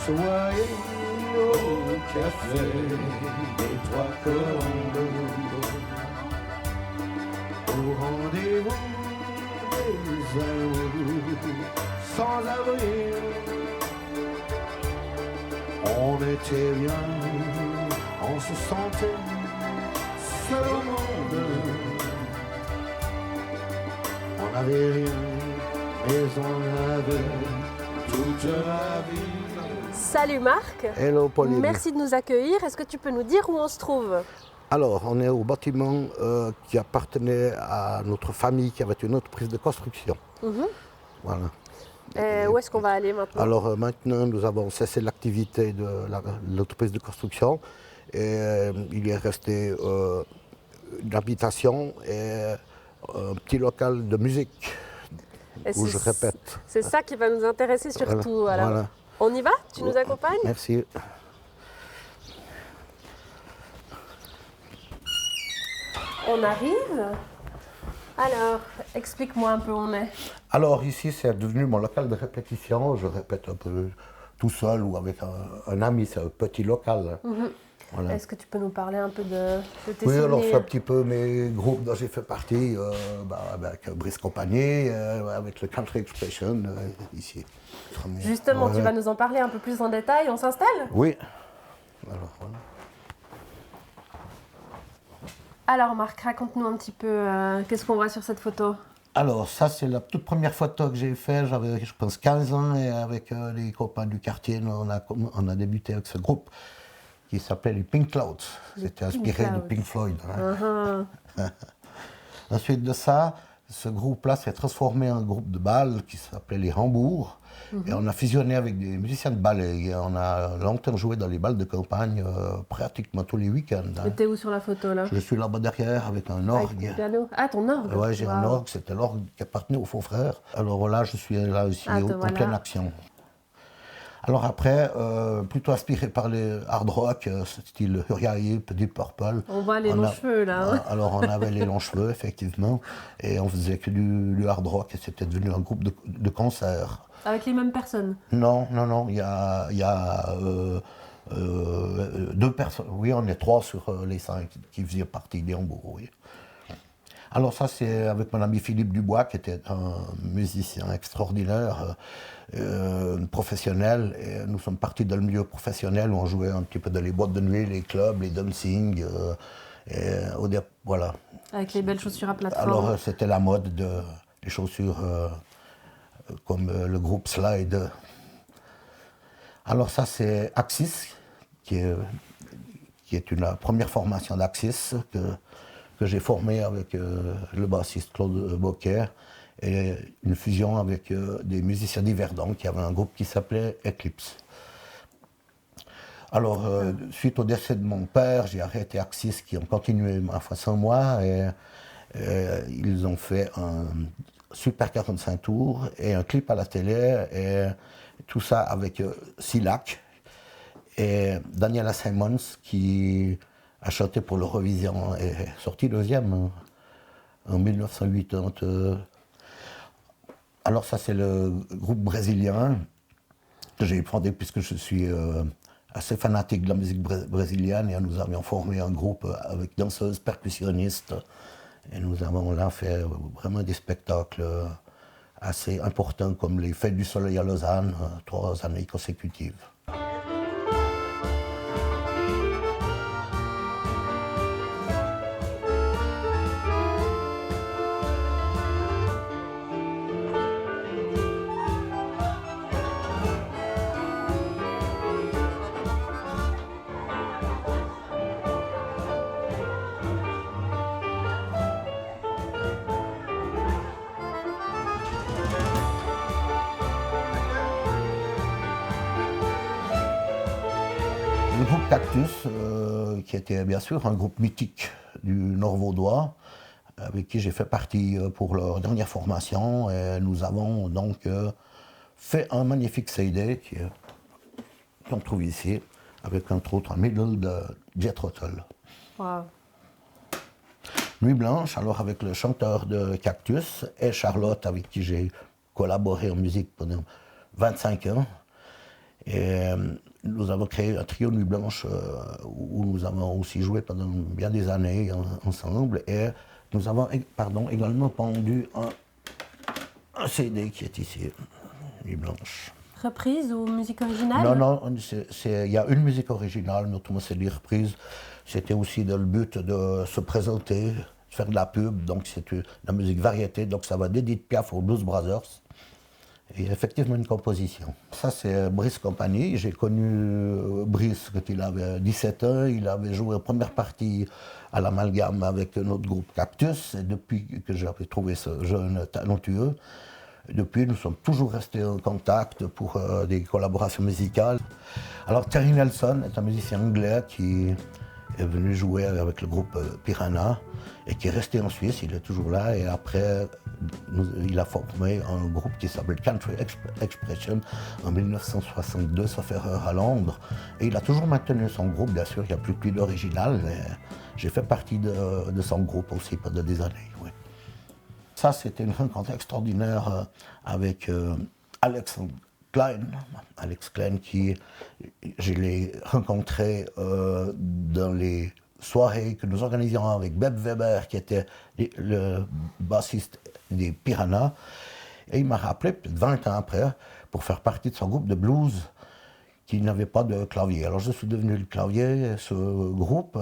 soirée au café des Trois Colombes. Au rendez-vous des amoureux sans abri. On était bien, on se sentait seul au monde. On n'avait rien, mais on avait toute la vie. Salut Marc. Hello Pauline. Merci de nous accueillir. Est-ce que tu peux nous dire où on se trouve? Alors, on est au bâtiment qui appartenait à notre famille, qui avait une entreprise de construction. Voilà. Où est-ce qu'on va aller maintenant? Alors maintenant, nous avons cessé l'activité de l'entreprise de construction et il est resté une habitation et un petit local de musique où je répète. C'est ça qui va nous intéresser surtout. Voilà, Alors, voilà. on y va? Tu nous accompagnes? Merci. On arrive. Alors, explique-moi un peu où on est. Alors ici, c'est devenu mon local de répétition. Je répète un peu tout seul ou avec un ami. C'est un petit local. Voilà. Est-ce que tu peux nous parler un peu de tes Oui, souvenirs? alors c'est un petit peu mes groupes dont j'ai fait partie, avec Brice Compagnie, avec le Country Expression, ici. Justement, tu vas nous en parler un peu plus en détail. On s'installe? Oui. Alors, voilà. Alors Marc, raconte-nous un petit peu qu'est-ce qu'on voit sur cette photo. Alors, ça, c'est la toute première photo que j'ai faite. J'avais, je pense, 15 ans et avec les copains du quartier, on a débuté avec ce groupe qui s'appelait les Pink Clouds. C'était inspiré de Pink Floyd. Hein. Ensuite de ça, ce groupe-là s'est transformé en groupe de bal qui s'appelait les Rambourgs. Et on a fusionné avec des musiciens de ballet. Et on a longtemps joué dans les bals de campagne, pratiquement tous les week-ends. Hein. Et t'es où sur la photo là? Je suis là-bas derrière avec un orgue. Avec le piano. Ah, ton orgue? Oui, j'ai un orgue, c'était l'orgue qui appartenait au faux frère. Alors voilà, je suis là aussi en pleine action. Alors après, plutôt inspiré par les hard rock, style Uriah, Deep Purple. On voit les longs cheveux là. Hein. Alors on avait les longs cheveux, effectivement, et on faisait que du hard rock, et c'était devenu un groupe de concert. Avec les mêmes personnes? Non, il y a 2 personnes. Oui, on est 3 sur les 5 qui faisaient partie des Hambourg, oui. Alors ça, c'est avec mon ami Philippe Dubois, qui était un musicien extraordinaire, professionnel. Et nous sommes partis dans le milieu professionnel où on jouait un petit peu dans les boîtes de nuit, les clubs, les dancing. Voilà. Avec les belles chaussures à plateforme. Alors c'était la mode des chaussures comme le groupe Slide. Alors ça, c'est Axis, qui est la première formation d'Axis que j'ai formé avec le bassiste Claude Bocquer et une fusion avec des musiciens d'Yverdon qui avaient un groupe qui s'appelait Eclipse. Alors, suite au décès de mon père, j'ai arrêté Axis qui ont continué ma foi sans moi et ils ont fait un super 45 tours et un clip à la télé et tout ça avec Silac et Daniela Simons qui a chanté pour l'Eurovision et est sorti 2e en 1980. Alors ça, c'est le groupe brésilien que j'ai fondé puisque je suis assez fanatique de la musique brésilienne et nous avions formé un groupe avec danseuses, percussionnistes et nous avons là fait vraiment des spectacles assez importants comme les Fêtes du Soleil à Lausanne, 3 années consécutives. Le groupe Cactus, qui était bien sûr un groupe mythique du Nord vaudois, avec qui j'ai fait partie pour leur dernière formation. Et nous avons donc fait un magnifique CD qu'on trouve ici, avec entre autres un middle de Jethro Tull. Wow. Nuit Blanche, alors avec le chanteur de Cactus et Charlotte, avec qui j'ai collaboré en musique pendant 25 ans. Et nous avons créé un trio Nuit Blanche où nous avons aussi joué pendant bien des années ensemble. Et nous avons également pendu un CD qui est ici, Nuit Blanche. Reprise ou musique originale? Non, il y a une musique originale, mais autrement c'est des reprises. C'était aussi dans le but de se présenter, de faire de la pub, donc c'est la musique variété, donc ça va d'Edith Piaf aux Blues Brothers. Et effectivement une composition. Ça c'est Brice Company. J'ai connu Brice quand il avait 17 ans, il avait joué en première partie à l'Amalgame avec notre groupe Cactus, et depuis que j'avais trouvé ce jeune talentueux, depuis, nous sommes toujours restés en contact pour des collaborations musicales. Alors, Terry Nelson est un musicien anglais qui est venu jouer avec le groupe Piranha et qui est resté en Suisse, il est toujours là. Et après, il a formé un groupe qui s'appelle Country Expression en 1962, sauf erreur, à Londres. Et il a toujours maintenu son groupe, bien sûr, il n'y a plus que lui d'original, mais j'ai fait partie de son groupe aussi pendant des années. Oui. Ça, c'était une rencontre extraordinaire avec Alex Klein. Alex Klein, qui je l'ai rencontré dans les soirées que nous organisions avec Beb Weber, qui était le bassiste des Piranha. Et il m'a rappelé, peut-être 20 ans après, pour faire partie de son groupe de blues qui n'avait pas de clavier. Alors je suis devenu le clavier, ce groupe.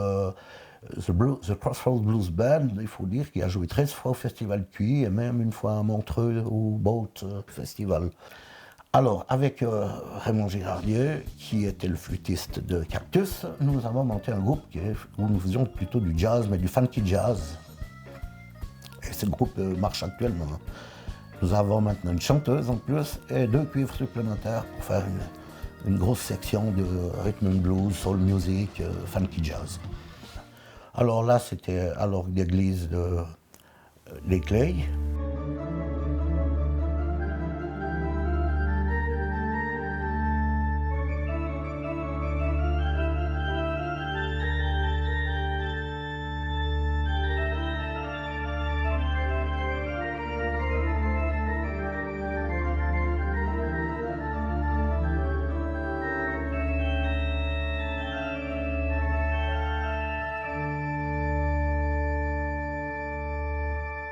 The Crossroads Blues Band, il faut dire qu'il a joué 13 fois au Festival QI et même une fois à Montreux au Boat Festival. Alors, avec Raymond Girardier, qui était le flûtiste de Cactus, nous avons monté un groupe où nous faisions plutôt du jazz, mais du funky jazz. Et ce groupe marche actuellement. Nous avons maintenant une chanteuse en plus et 2 cuivres supplémentaires pour faire une grosse section de rhythm and blues, soul music, funky jazz. Alors là, c'était à l'orgue d'église des Clay.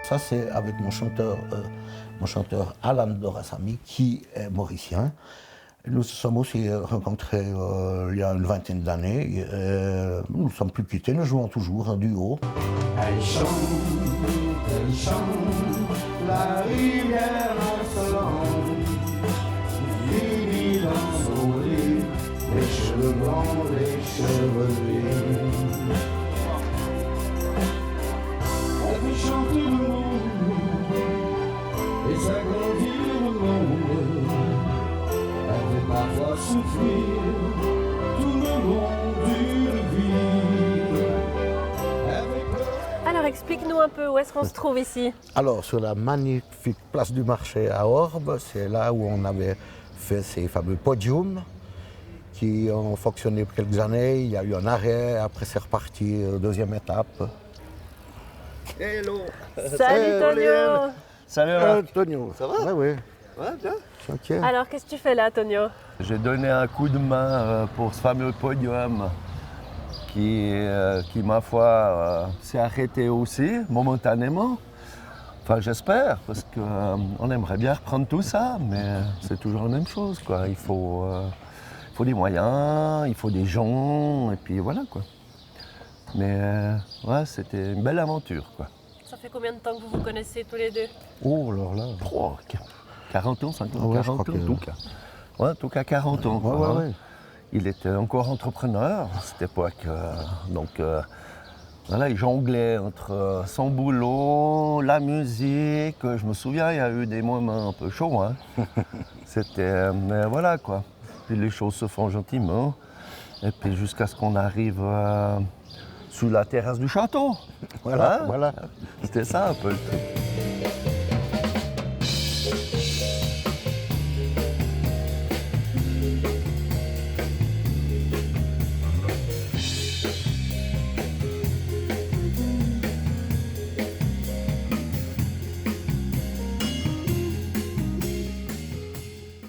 Ça, c'est avec mon chanteur Alan Dorassami, qui est mauricien. Nous nous sommes aussi rencontrés il y a une vingtaine d'années. Nous ne sommes plus quittés, nous jouons toujours en duo. Elle chante, la rivière insolente, vit dans son lit, les cheveux blancs, les cheveux gris. Elle fait chanter le monde, et s'agrandir le monde. Elle fait parfois souffrir tout le long d'une vie. Alors explique-nous un peu où est-ce qu'on se trouve ici. Alors, sur la magnifique place du marché à Orbe, c'est là où on avait fait ces fameux podiums qui ont fonctionné pour quelques années. Il y a eu un arrêt, après c'est reparti, deuxième étape. Hello. Salut Tonio. Salut. Tonio, Ça va? Oui. Ouais, bien. Okay. Alors qu'est-ce que tu fais là Tonio? J'ai donné un coup de main pour ce fameux podium qui ma foi, s'est arrêté aussi, momentanément. Enfin, j'espère, parce qu'on aimerait bien reprendre tout ça, mais c'est toujours la même chose, quoi. Il faut des moyens, il faut des gens, et puis voilà, quoi. Mais ouais, c'était une belle aventure, quoi. Ça fait combien de temps que vous vous connaissez tous les deux? Oh, alors là. 40 ans, 50 ans, Ouais, 40 ans, je crois en tout cas. Ouais, en tout cas 40 ans, quoi, hein. Ouais. Il était encore entrepreneur à cette époque. Donc voilà, il jonglait entre son boulot, la musique. Je me souviens, il y a eu des moments un peu chauds, hein. Mais voilà, quoi. Puis les choses se font gentiment. Et puis jusqu'à ce qu'on arrive sous la terrasse du château. Voilà, Hein? voilà. C'était ça un peu le truc.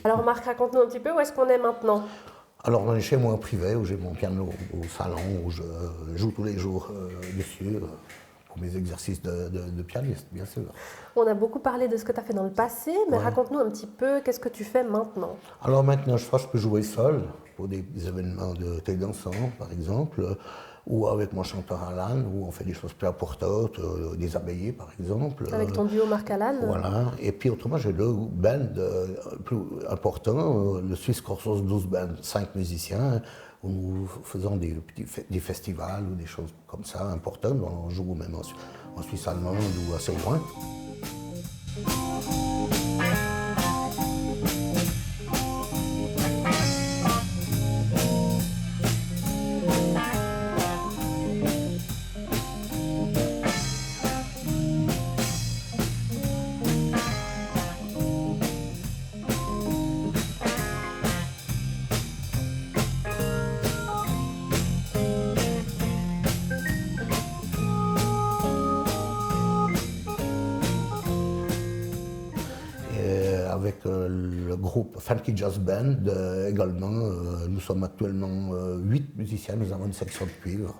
Alors Marc, raconte-nous un petit peu où est-ce qu'on est maintenant. Alors on est chez moi en privé, où j'ai mon piano au salon, où je joue tous les jours dessus, pour mes exercices de pianiste, bien sûr. On a beaucoup parlé de ce que tu as fait dans le passé, mais Ouais. raconte-nous un petit peu, qu'est-ce que tu fais maintenant? Alors maintenant, je peux jouer seul, pour des événements de thé dansant, par exemple, ou avec mon chanteur Alan, où on fait des choses plus importantes, des abbayes, par exemple. Avec ton duo Marc Alan. Voilà. Et puis autrement, j'ai deux bands plus importants, le Swiss Corsos Blues Band, 5 musiciens, où nous faisons des festivals ou des choses comme ça importantes. On joue même en Suisse allemande ou assez loin. Avec le groupe Funky Jazz Band également. Nous sommes actuellement 8 musiciens, nous avons une section de cuivre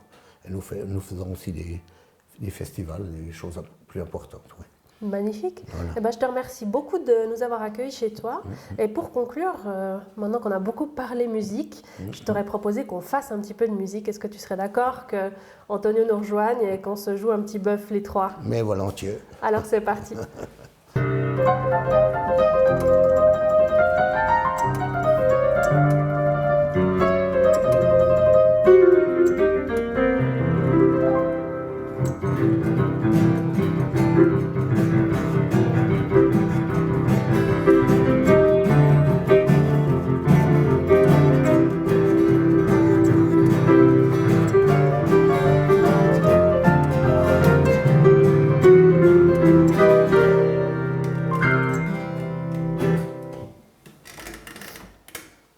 et nous faisons aussi des festivals, des choses plus importantes. Ouais. Magnifique. Voilà. Eh ben, je te remercie beaucoup de nous avoir accueillis chez toi. Et pour conclure, maintenant qu'on a beaucoup parlé musique, je t'aurais proposé qu'on fasse un petit peu de musique. Est-ce que tu serais d'accord que Antonio nous rejoigne et qu'on se joue un petit bœuf les trois? Mais volontiers. Alors c'est parti.